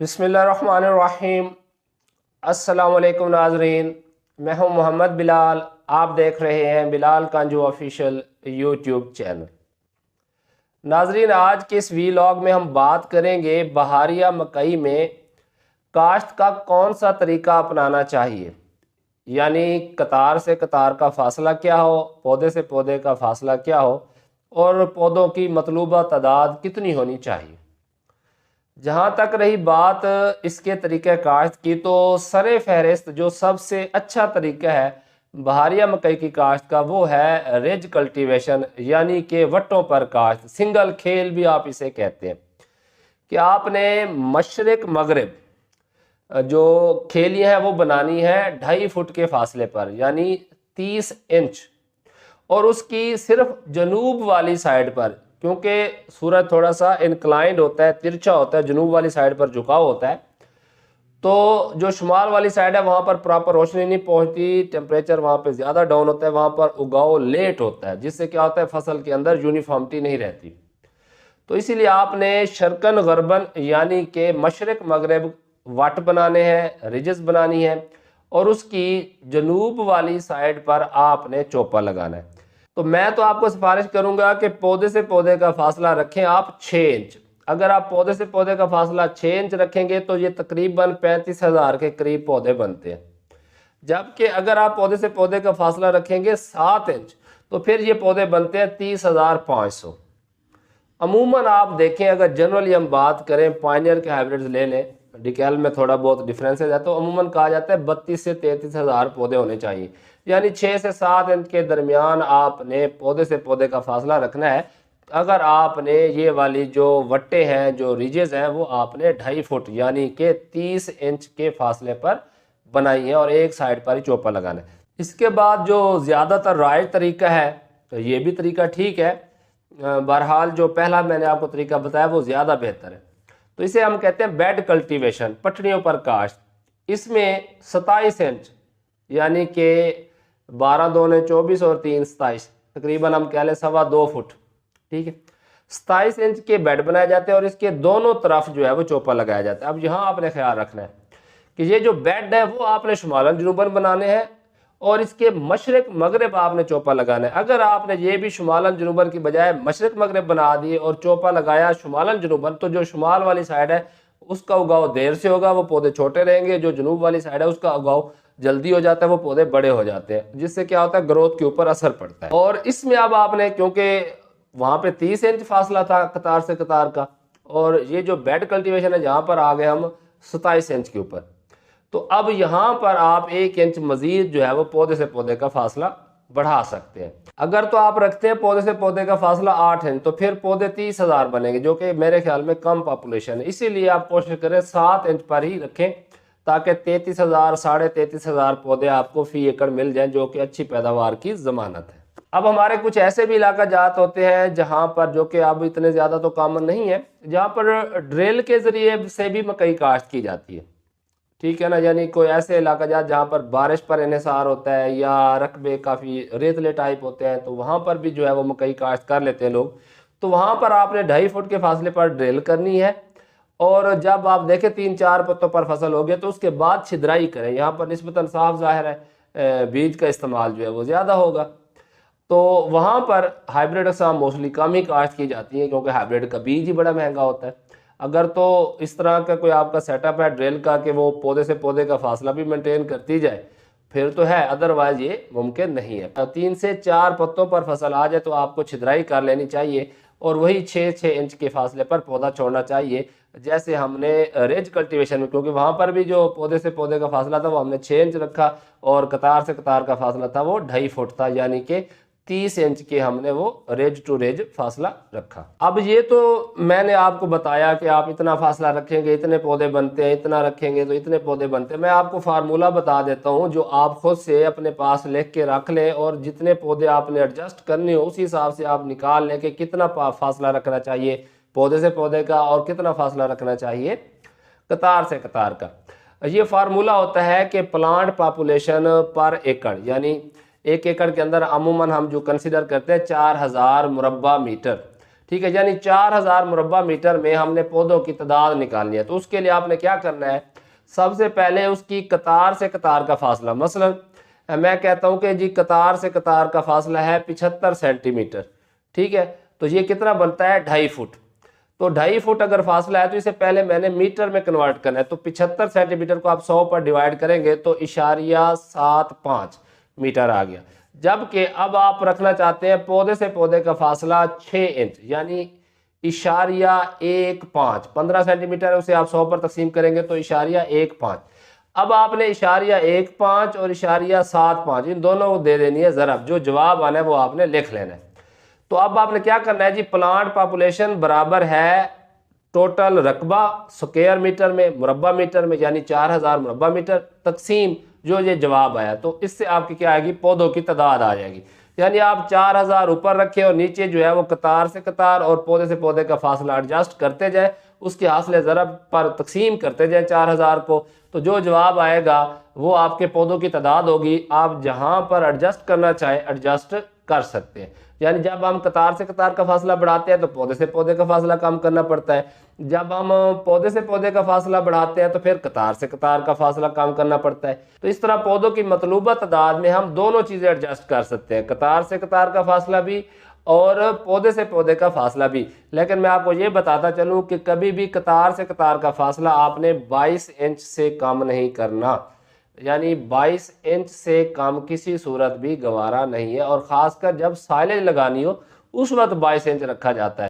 बिस्मिल्लाहिर्रहमानिर्रहीम। अस्सलामु अलैकुम नाजरीन, मैं हूं मोहम्मद बिलाल। आप देख रहे हैं बिलाल कांजू ऑफिशियल यूट्यूब चैनल। नाजरीन, आज के इस वीलॉग में हम बात करेंगे बहारिया मकई में काश्त का कौन सा तरीका अपनाना चाहिए। यानी कतार से कतार का फासला क्या हो, पौधे से पौधे का फासला क्या हो और पौधों की मतलूबा तादाद कितनी होनी चाहिए। जहाँ तक रही बात इसके तरीक़े काश्त की, तो सरे फहरिस्त जो सबसे अच्छा तरीका है बहारिया मकई की काश्त का वो है रिज कल्टीवेशन, यानी कि वट्टों पर काश्त, सिंगल खेल भी आप इसे कहते हैं। कि आपने मशरिक मगरिब जो खेलियाँ हैं वो बनानी है 2.5 फुट के फासले पर, यानी 30 इंच, और उसकी सिर्फ जनूब वाली साइड पर, क्योंकि सूरज थोड़ा सा इंक्लाइंड होता है, तिरछा होता है, जनूब वाली साइड पर झुकाव होता है, तो जो शुमाल वाली साइड है वहाँ पर प्रॉपर रोशनी नहीं पहुँचती, टेम्परेचर वहाँ पे ज़्यादा डाउन होता है, वहाँ पर उगाव लेट होता है, जिससे क्या होता है फसल के अंदर यूनिफॉर्मिटी नहीं रहती। तो इसीलिए आपने शर्कन गरबन यानी कि मशरक मगरब वाट बनाने हैं, रिजेस बनानी है, और उसकी जनूब वाली साइड पर आपने चौपा लगाना है। तो मैं तो आपको सिफारिश करूंगा कि पौधे से पौधे का फासला रखें आप 6 इंच। अगर आप पौधे से पौधे का फासला 6 इंच रखेंगे तो ये तकरीबन 35,000 के करीब पौधे बनते हैं। जबकि अगर आप पौधे से पौधे का फासला रखेंगे 7 इंच तो फिर ये पौधे बनते हैं 30,500। अमूमन आप देखें, अगर जनरली हम बात करें, पायनियर के हाइब्रिड्स ले लें, डिकैल में थोड़ा बहुत डिफरेंसेज है, तो अमूमन कहा जाता है 32 से 33,000 पौधे होने चाहिए। यानी 6 से 7 इंच के दरमियान आपने पौधे से पौधे का फासला रखना है। अगर आपने ये वाली जो वट्टे हैं, जो रिजेज हैं, वो आपने 2.5 फुट यानी कि 30 इंच के फासले पर बनाई है और एक साइड पर ही चौपा लगाना है। इसके बाद जो ज़्यादातर राइज तरीका है, तो ये भी तरीका ठीक है, बहरहाल जो पहला मैंने आपको तरीका बताया वो ज़्यादा बेहतर है। तो इसे हम कहते हैं बेड कल्टीवेशन, पटड़ियों पर काश्त। इसमें 27 इंच यानी कि 12 दूने 24 और 3 27, तकरीबन हम कह लें 2.25 फुट, ठीक है। 27 इंच के बेड बनाए जाते हैं और इसके दोनों तरफ जो है वो चौपा लगाया जाता है। अब यहाँ आपने ख्याल रखना है कि ये जो बेड है वो आपने शुमालन जनूबन बनाने हैं और इसके मशरक मगरब आपने चौपा लगाना है। अगर आपने ये भी शुमालन जनूबन की बजाय मशरक मगरब बना दिए और चौपा लगाया शुमालन जनूबन, तो जो शुमाल वाली साइड है उसका उगाव देर से होगा, वो पौधे छोटे रहेंगे। जो जनूब वाली साइड है उसका उगाव जल्दी हो जाता है, वो पौधे बड़े हो जाते हैं, जिससे क्या होता है ग्रोथ के ऊपर असर पड़ता है। और इसमें अब आपने, क्योंकि वहाँ पे 30 इंच फासला था कतार से कतार का, और ये जो बेड कल्टीवेशन है जहाँ पर आ गए हम 27 इंच के ऊपर, तो अब यहाँ पर आप 1 इंच मजीद जो है वो पौधे से पौधे का फासला बढ़ा सकते हैं। अगर तो आप रखते हैं पौधे से पौधे का फासला 8 इंच, तो फिर पौधे 30,000 बनेंगे, जो कि मेरे ख्याल में कम पॉपुलेशन है। इसीलिए आप कोशिश करें 7 इंच पर ही रखें, ताकि 33,000 33,500 पौधे आपको फी एकड़ मिल जाएं, जो कि अच्छी पैदावार की जमानत है। अब हमारे कुछ ऐसे भी इलाका जात होते हैं जहाँ पर, जो कि अब इतने ज़्यादा तो कॉमन नहीं है, जहाँ पर ड्रिल के ज़रिए से भी मकई काश्त की जाती है, ठीक है ना। यानी कोई ऐसे इलाका जहाँ पर बारिश पर इन्हिसार होता है या रकबे काफ़ी रेतले टाइप होते हैं, तो वहाँ पर भी जो है वो मकई काश्त कर लेते हैं लोग। तो वहाँ पर आपने 2.5 फुट के फासले पर ड्रिल करनी है, और जब आप देखें 3-4 पत्तों पर फसल हो गया तो उसके बाद छिदराई करें। यहाँ पर निस्बतन साफ ज़ाहिर है बीज का इस्तेमाल जो है वो ज़्यादा होगा, तो वहाँ पर हाइब्रिड अक़साम मोस्टली कम ही काश्त की जाती है, क्योंकि हाइब्रिड का बीज ही बड़ा महंगा होता है। अगर तो इस तरह का कोई आपका सेटअप है ड्रिल का कि वो पौधे से पौधे का फासला भी मेंटेन करती जाए, फिर तो है, अदरवाइज ये मुमकिन नहीं है। 3 से 4 पत्तों पर फसल आ जाए तो आपको छिदराई कर लेनी चाहिए और वही 6-6 इंच के फासले पर पौधा छोड़ना चाहिए, जैसे हमने रेज कल्टीवेशन में, क्योंकि वहाँ पर भी जो पौधे से पौधे का फासला था वो हमने 6 इंच रखा और कतार से कतार का फासला था वो 2.5 फुट था, यानी कि 30 इंच के हमने वो रेज टू रेज फासला रखा। अब ये तो मैंने आपको बताया कि आप इतना फासला रखेंगे इतने पौधे बनते हैं, इतना रखेंगे तो इतने पौधे बनते हैं। मैं आपको फार्मूला बता देता हूँ जो आप खुद से अपने पास लिख के रख लें, और जितने पौधे आपने एडजस्ट करने हो उसी हिसाब से आप निकाल लें कि कितना फासला रखना चाहिए पौधे से पौधे का और कितना फासला रखना चाहिए कतार से कतार का। ये फार्मूला होता है कि प्लांट पॉपुलेशन पर एकड़, यानी 1 एकड़ के अंदर अमूमन हम जो कंसिडर करते हैं 4,000 मुरब्बा मीटर, ठीक है, यानी 4000 मुरब्बा मीटर में हमने पौधों की तादाद निकालनी है। तो उसके लिए आपने क्या करना है, सबसे पहले उसकी कतार से कतार का फासला, मसलन मैं कहता हूं कि जी कतार से कतार का फासला है 75 सेंटीमीटर, ठीक है, तो ये कितना बनता है 2.5 फुट। तो 2.5 फुट अगर फासला है तो इसे पहले मैंने मीटर में कन्वर्ट करना है। तो 75 सेंटीमीटर को आप 100 पर डिवाइड करेंगे तो 0.75 मीटर आ गया। जबकि अब आप रखना चाहते हैं पौधे से पौधे का फासला 6 इंच, यानी 0.15, 15 सेंटीमीटर है, उसे आप 100 पर तकसीम करेंगे तो 0.15। अब आपने 0.15 और 0.75 इन दोनों को दे देनी है ज़रब, जो जवाब आना है वो आपने लिख लेना है। तो अब आपने क्या करना है जी, प्लांट पॉपुलेशन बराबर है टोटल रकबा स्क्वायर मीटर में मुरब्बा मीटर में, यानी 4000 मुरब्बा मीटर तकसीम जो ये जवाब आया, तो इससे आपकी क्या आएगी, पौधों की तादाद आ जाएगी। यानी आप 4000 ऊपर रखें और नीचे जो है वो कतार से कतार और पौधे से पौधे का फासला एडजस्ट करते जाए, उसके हासिल ज़रब पर तकसीम करते जाए 4000 को, तो जो जवाब आएगा वो आपके पौधों की तादाद होगी। आप जहाँ पर एडजस्ट करना चाहें एडजस्ट कर सकते हैं। यानी जब हम कतार से कतार का फासला बढ़ाते हैं तो पौधे से पौधे का फासला कम करना पड़ता है, जब हम पौधे से पौधे का फासला बढ़ाते हैं तो फिर कतार से कतार का फासला कम करना पड़ता है। तो इस तरह पौधों की मतलूबा तादाद में हम दोनों चीज़ें एडजस्ट कर सकते हैं, कतार से कतार का फासला भी और पौधे से पौधे का फासला भी। लेकिन मैं आपको ये बताता चलूँ कि कभी भी कतार से कतार का फासला आपने 22 इंच से कम नहीं करना, यानी 22 इंच से कम किसी सूरत भी गवारा नहीं है, और ख़ासकर जब साइलेज लगानी हो उस वक्त 22 इंच रखा जाता है।